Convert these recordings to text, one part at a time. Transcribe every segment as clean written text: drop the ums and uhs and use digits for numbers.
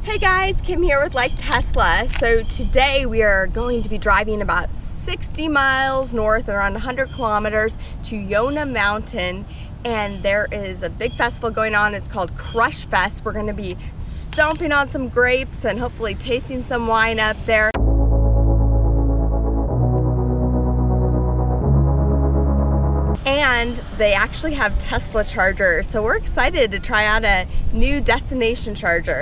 Hey guys, Kim here with Like Tesla. So today we are going to be driving about 60 miles north, around 100 kilometers to Yona Mountain, and there is a big festival going on. It's called Crush Fest. We're going to be stomping on some grapes and hopefully tasting some wine up there. And they actually have Tesla chargers, so we're excited to try out a new destination charger.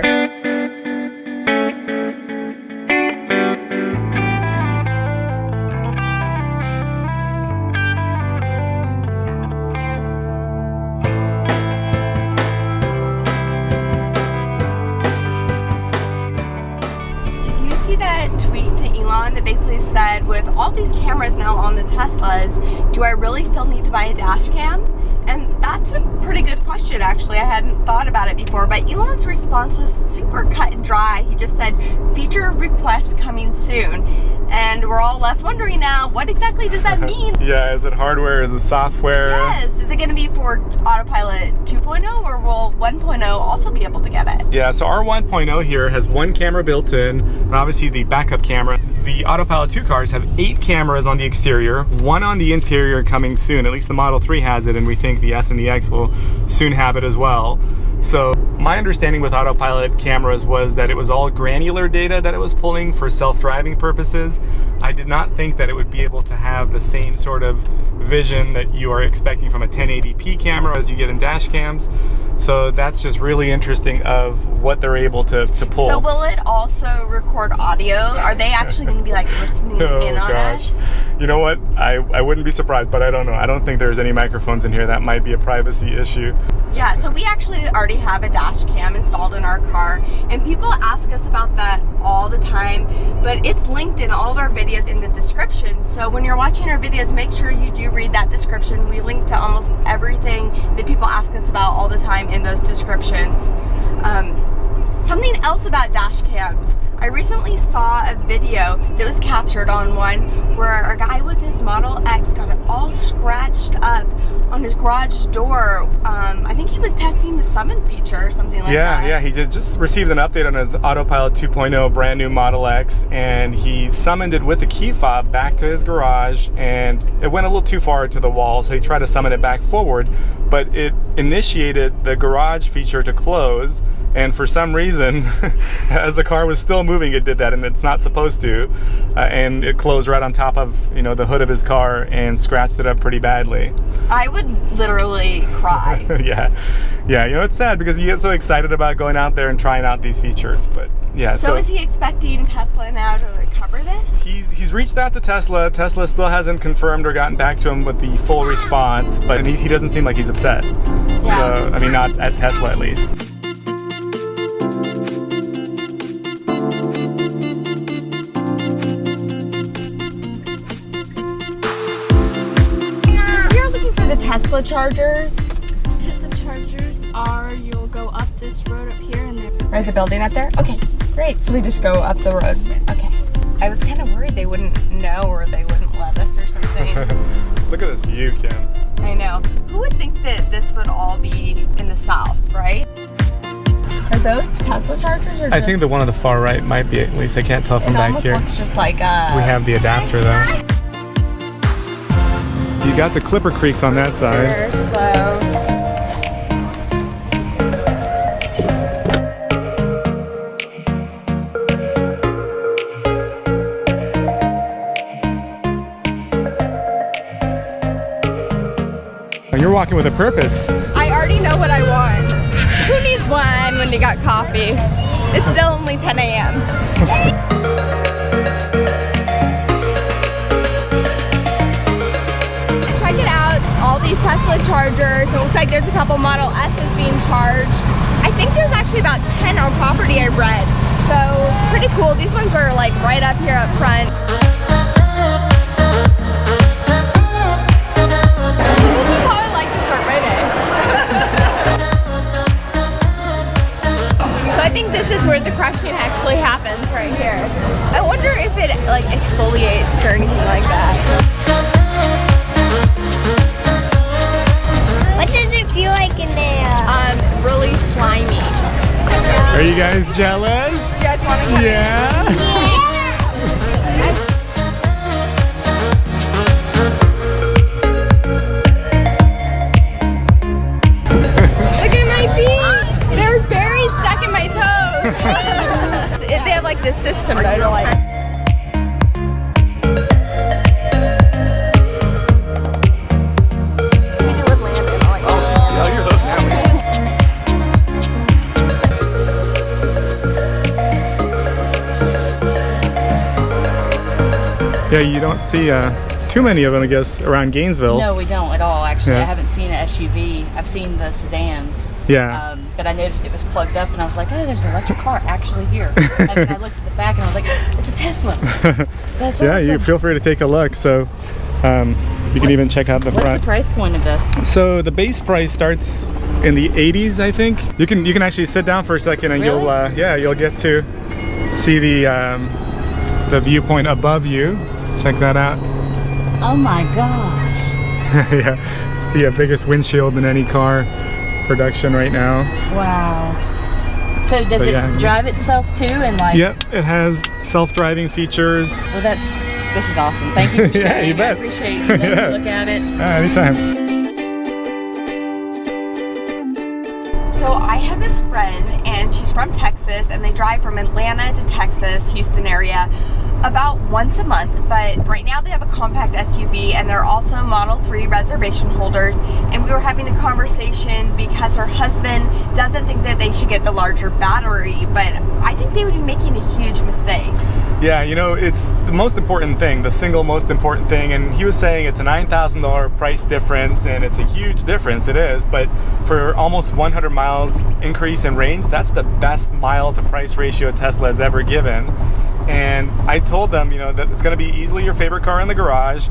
See that tweet to Elon that basically said, with all these cameras now on the Teslas, do I really still need to buy a dash cam? And that's a pretty good question, actually. I hadn't thought about it before, but Elon's response was super cut and dry. He just said, feature requests coming soon. And we're all left wondering now, what exactly does that mean? Yeah, is it hardware, is it software? Yes, is it gonna be for Autopilot 2.0 or will 1.0 also be able to get it? Yeah, so our 1.0 here has one camera built in, and obviously the backup camera. The Autopilot 2 cars have 8 cameras on the exterior, 1 on the interior coming soon. At least the Model 3 has it, and we think the S and the X will soon have it as well. So my understanding with Autopilot cameras was that it was all granular data that it was pulling for self-driving purposes. I did not think that it would be able to have the same sort of vision that you are expecting from a 1080p camera as you get in dash cams. So that's just really interesting of what they're able to pull. So will it also record audio? Are they actually going to be like listening in on us? You know what? I wouldn't be surprised, but I don't know. I don't think there's any microphones in here. That might be a privacy issue. Yeah, so we actually already have a dash cam installed in our car, and people ask us about that all the time, but it's linked in all of our videos in the description. So when you're watching our videos, make sure you do read that description. We link to almost everything that people ask us about all the time in those descriptions. Something else about dash cams. I recently saw a video that was captured on one where a guy with his Model X got it all scratched up on his garage door. I think he was testing the summon feature or something like that. Yeah, he just received an update on his Autopilot 2.0 brand new Model X, and he summoned it with the key fob back to his garage, and it went a little too far to the wall, so he tried to summon it back forward, but it initiated the garage feature to close, and for some reason, as the car was still moving, it did that, and it's not supposed to, and it closed right on top of, you know, the hood of his car and scratched it up pretty badly. I would literally cry. Yeah, you know, it's sad because you get so excited about going out there and trying out these features, but yeah. So is he expecting Tesla now to cover this? He's reached out to Tesla. Tesla still hasn't confirmed or gotten back to him with the full response, but he doesn't seem like he's upset. Yeah. So, I mean, not at Tesla at least. The Tesla chargers. Tesla chargers are, you'll go up this road up here and they're right, the building up there? Okay, great. So we just go up the road. Okay. I was kind of worried they wouldn't know or they wouldn't let us or something. Look at this view, Kim. I know. Who would think that this would all be in the south, right? Are those Tesla chargers or I think the one on the far right might be, at least I can't tell from back here. It almost looks just like a... We have the adapter though. You got the Clipper Creeks on that side. Slow. You're walking with a purpose. I already know what I want. Who needs wine when you got coffee? It's still only 10 a.m. All these Tesla chargers. It looks like there's a couple Model S's being charged. I think there's actually about 10 on property, I read. So pretty cool. These ones are like right up here up front. This is how I like to start my day. So I think this is where the crushing actually happens right here. I wonder if it like exfoliates or anything like that. What does it feel like in there? Really slimy. Are you guys jealous? You guys want to come Yeah. Look at my feet! They're very stuck in my toes! They have like this system that are like... Yeah, you don't see too many of them, I guess, around Gainesville. No, we don't at all, actually. Yeah. I haven't seen an SUV. I've seen the sedans. Yeah. But I noticed it was plugged up, and I was like, oh, there's an electric car actually here. And then I looked at the back, and I was like, it's a Tesla. That's Yeah, awesome. you feel free to take a look. So you can even check out the What's front. the price point of this? So the base price starts in the 80s, I think. You can actually sit down for a second, and Really? you'll get to see the viewpoint above you. Check that out. Oh my gosh. Yeah, it's the biggest windshield in any car production right now. Wow. So does But it yeah. drive itself too? And like, Yep, it has self-driving features. well, this is awesome. Thank you for Yeah, sharing. you bet. I appreciate you letting Yeah. me look at it. Anytime. So I have this friend, and she's from Texas, and they drive from Atlanta to Texas, Houston area, about once a month. But right now they have a compact SUV, and they're also Model 3 reservation holders. And we were having a conversation because her husband doesn't think that they should get the larger battery, but I think they would be making a huge mistake. Yeah, you know, it's the most important thing, the single most important thing, and he was saying it's a $9,000 price difference, and it's a huge difference, it is, but for almost 100 miles increase in range, that's the best mile to price ratio Tesla has ever given. And I told them, you know, that it's going to be easily your favorite car in the garage.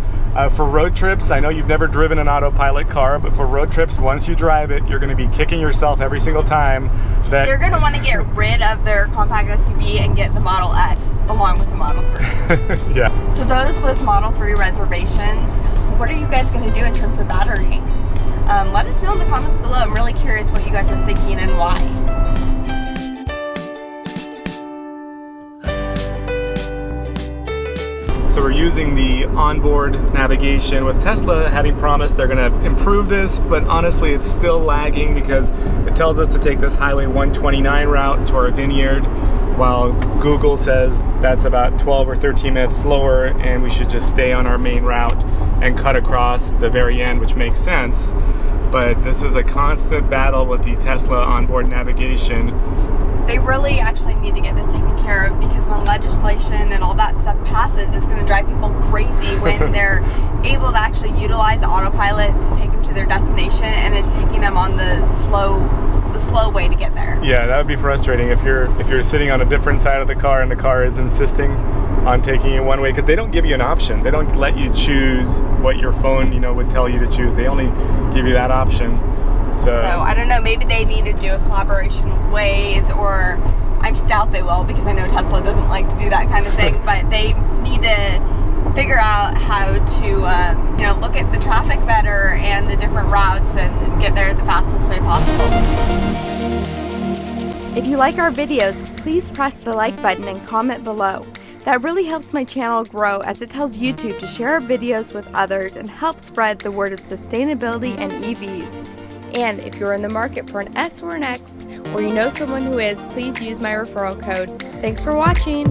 For road trips, I know you've never driven an autopilot car, but for road trips, once you drive it, you're going to be kicking yourself every single time. They're going to want to get rid of their compact SUV and get the Model X along with the Model 3. Yeah. So those with Model 3 reservations, what are you guys going to do in terms of battery? Let us know in the comments below. I'm really curious what you guys are thinking and why. So we're using the onboard navigation with Tesla, having promised they're going to improve this, but honestly it's still lagging because it tells us to take this Highway 129 route to our vineyard, while Google says that's about 12 or 13 minutes slower and we should just stay on our main route and cut across the very end, which makes sense. But this is a constant battle with the Tesla onboard navigation. They really actually need to get this taken care of, because when legislation and all that stuff passes, it's going to drive people crazy when they're able to actually utilize autopilot to take them to their destination, and it's taking them on the slow way to get there. Yeah, that would be frustrating if you're sitting on a different side of the car and the car is insisting on taking you one way, because they don't give you an option. They don't let you choose what your phone, you know, would tell you to choose. They only give you that option. So I don't know, maybe they need to do a collaboration with Waze, or I doubt they will, because I know Tesla doesn't like to do that kind of thing, but they need to figure out how to you know, look at the traffic better and the different routes and get there the fastest way possible. If you like our videos, please press the like button and comment below. That really helps my channel grow, as it tells YouTube to share our videos with others and help spread the word of sustainability and EVs. And if you're in the market for an S or an X, or you know someone who is, please use my referral code. Thanks for watching!